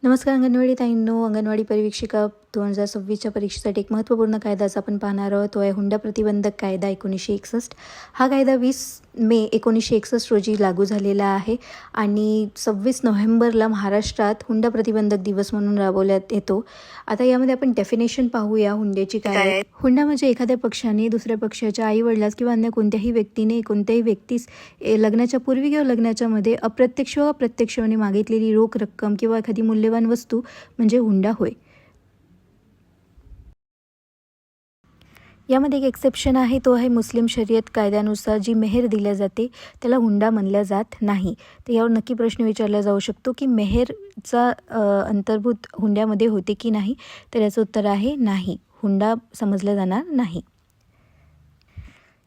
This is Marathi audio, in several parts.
नमस्कार अंगणवाडी ताईंनो. अंगणवाडी परिवीक्षिका 2026च्या परीक्षेसाठी एक महत्त्वपूर्ण कायदा आज आपण पाहणार आहोत. तो आहे हुंडा प्रतिबंधक कायदा 1961. हा कायदा 20 मे 1961 रोजी लागू झालेला आहे आणि 26 नोव्हेंबरला महाराष्ट्रात हुंडा प्रतिबंधक दिवस म्हणून राबवण्यात येतो. आता यामध्ये आपण डेफिनेशन पाहूया हुंड्याची काय आहे. हुंडा म्हणजे एखाद्या पक्षाने दुसऱ्या पक्षाच्या आईवडिलास किंवा अन्य कोणत्याही व्यक्तीने कोणत्याही व्यक्तीस लग्नाच्या पूर्वी किंवा लग्नाच्या मध्ये अप्रत्यक्ष व प्रत्यक्षपणे मागितलेली रोख रक्कम किंवा एखादी मूल्यवान वस्तू म्हणजे हुंडा होय. यामध्ये एक एक्सेप्शन आहे, तो आहे मुस्लिम शरीयत कायद्यानुसार जी मेहर दिल्या जाते त्याला हुंडा म्हणल्या जात नाही. तर यावर नक्की प्रश्न विचारला जाऊ शकतो की मेहरचा अंतर्भूत हुंड्यामध्ये होते की नाही. तर याचं उत्तर आहे नाही, हुंडा समजला जाणार नाही.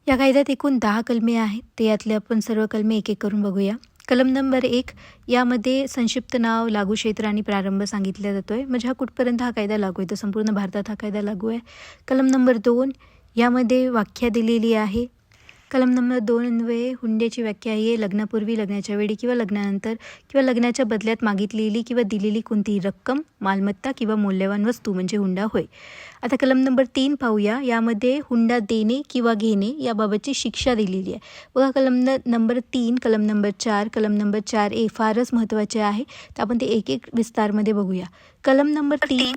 या कायद्यात एकूण 10 कलमे आहेत. ते यातले आपण सर्व कलमे एक एक करून बघूया. कलम नंबर 1 यामध्ये संक्षिप्त नाव, लागू क्षेत्र आणि प्रारंभ सांगितला जातो आहे. म्हणजे कुठपर्यंत हा कायदा लागू आहे, तर संपूर्ण भारतात हा कायदा लागू आहे. कलम नंबर 2 यामध्ये व्याख्या दिलेली आहे. कलम नंबर 2 अन्वये हुंड्याची व्याख्या आहे लग्नापूर्वी, लग्नाच्या वेळी किंवा लग्नानंतर किंवा लग्नाच्या बदल्यात मागितलेली किंवा दिलेली कोणतीही रक्कम, मालमत्ता किंवा मौल्यवान वस्तू म्हणजे हुंडा होय. आता कलम नंबर 3 पाहूया. यामध्ये हुंडा देणे किंवा घेणे याबाबतची शिक्षा दिलेली आहे. बघा कलम नंबर 3, कलम नंबर 4, कलम नंबर 4A फारच महत्त्वाचे आहे. तर आपण ते एक एक विस्तारमध्ये बघूया. कलम नंबर 3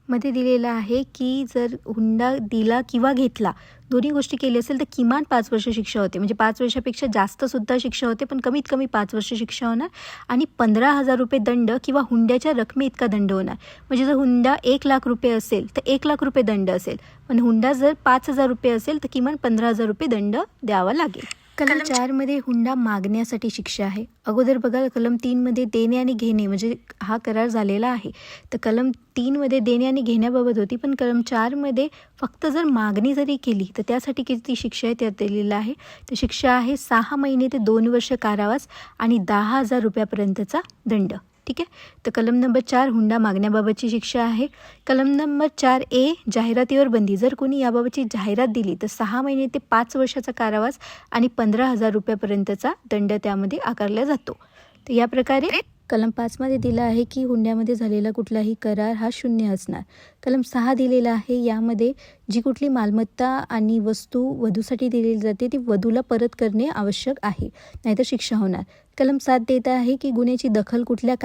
मध्ये दिलेलं आहे की जर हुंडा दिला किंवा घेतला दोन्ही गोष्टी केली असेल तर किमान 5 वर्ष शिक्षा होते. म्हणजे 5 वर्षापेक्षा जास्तसुद्धा शिक्षा होते, पण कमीत कमी 5 वर्ष शिक्षा होणार आणि 15,000 रुपये दंड किंवा हुंड्याच्या रकमे इतका दंड होणार. म्हणजे जर हुंडा 1,00,000 रुपये असेल तर 1,00,000 रुपये दंड असेल, पण हुंडा जर 5,000 रुपये असेल तर किमान 15,000 रुपये दंड द्यावा लागेल. कलम 4 मध्ये हुंडा मागण्यासाठी शिक्षा आहे. अगोदर बघा कलम 3 मध्ये देणे आणि घेणे म्हणजे हा करार झालेला आहे. तर कलम 3 मध्ये देणे आणि घेण्याबाबत होती, पण कलम 4 मध्ये फक्त जर मागणी जरी केली तर त्यासाठी किती शिक्षा आहे त्यात दिलेलं आहे. तर शिक्षा आहे 6 महिने ते 2 वर्ष कारावास आणि 10,000 रुपयापर्यंतचा दंड. ठीक आहे. तर कलम नंबर 4 हुंडा मागण्याबाबतची शिक्षा आहे. कलम नंबर 4A जाहिरातीवर बंदी. जर कोणी याबाबतची जाहिरात दिली तर 6 महिने ते 5 वर्षाचा कारावास आणि 15,000 रुपयापर्यंतचा दंड त्यामध्ये आकारला जातो. तर या प्रकारे कलम 5 मध्ये दिला आहे की हुंड्यामध्ये झालेला कुठलाही करार हा शून्य असणार. कलम 6 दिलेला आहे. यामध्ये जी कुठली मालमत्ता आणि वस्तू वधूसाठी दिलेली जाते ती वधूला परत करणे आवश्यक आहे, नाहीतर शिक्षा होणार. कलम 7 देत आहे की गुन्ह्याची दखल कुठल्या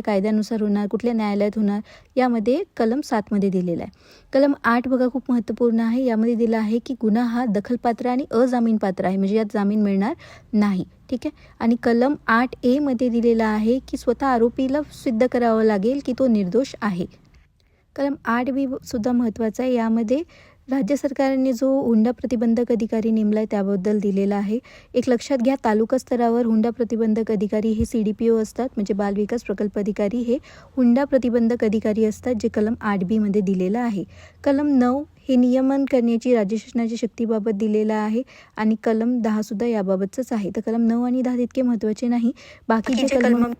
कायद्यानुसार होणार, कुठल्या न्यायालयात होणार, यामध्ये कलम 7 मध्ये दिलेला आहे. कलम 8 बघा खूप महत्त्वपूर्ण आहे. यामध्ये दिला आहे की गुन्हा हा दखलपात्र आणि अजामीनपात्र आहे, म्हणजे यात जामीन मिळणार नाही. ठीक आहे. आणि कलम 8A मध्ये दिलेला आहे की स्वतः आरोपीला सिद्ध करावं लागेल की तो निर्दोष आहे. कलम 8B सुद्धा महत्त्वाचा आहे. यामध्ये राज्य सरकारने जो हुंडा प्रतिबंधक अधिकारी नेमला आहे त्याबद्दल दिलेला आहे. एक लक्षात घ्या, तालुका स्तरावर हुंडा प्रतिबंधक अधिकारी हे CDPO असतात, म्हणजे बालविकास प्रकल्प अधिकारी हे हुंडा प्रतिबंधक अधिकारी असतात, जे कलम 8B मध्ये दिलेलं आहे. कलम 9 हे नियमन करण्याची राज्य शासनाची शक्तीबाबत दिलेलं आहे आणि कलम 10 सुद्धा याबाबतच आहे. तर कलम 9 आणि 10 इतके महत्त्वाचे नाही. बाकीचे कलम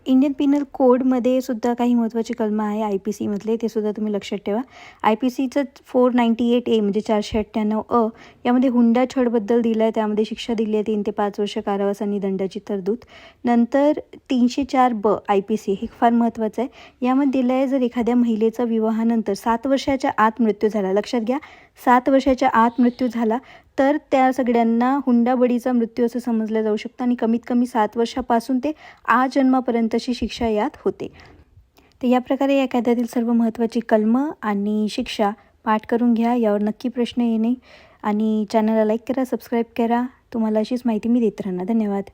इंडियन पिनल कोडमध्ये सुद्धा काही महत्त्वाचे कलम आहे IPC मधले, ते सुद्धा तुम्ही लक्षात ठेवा. IPCचं 498A म्हणजे 498 यामध्ये हुंडा छळबद्दल दिलं आहे. त्यामध्ये शिक्षा दिली आहे 3 ते 5 वर्ष कारावास आणि दंडाची तरतूद. नंतर 304B IPC हे फार महत्त्वाचं आहे. यामध्ये दिलं आहे जर एखाद्या महिलेचा विवाहानंतर 7 वर्षाच्या आत मृत्यू झाला, लक्षात घ्या 7 वर्षाच्या आत मृत्यू झाला तर त्या सगळ्यांना हुंडाबळीचा मृत्यू असं समजलं जाऊ शकतं आणि कमीत कमी 7 वर्षापासून ते आजन्मापर्यंतची शिक्षा यात होते. तर या प्रकारे या कायद्यातील सर्व महत्त्वाची कलमं आणि शिक्षा पाठ करून घ्या. यावर नक्की प्रश्न येणे आणि चॅनलला लाईक करा, सबस्क्राईब करा. तुम्हाला अशीच माहिती मी देत राहणार. धन्यवाद.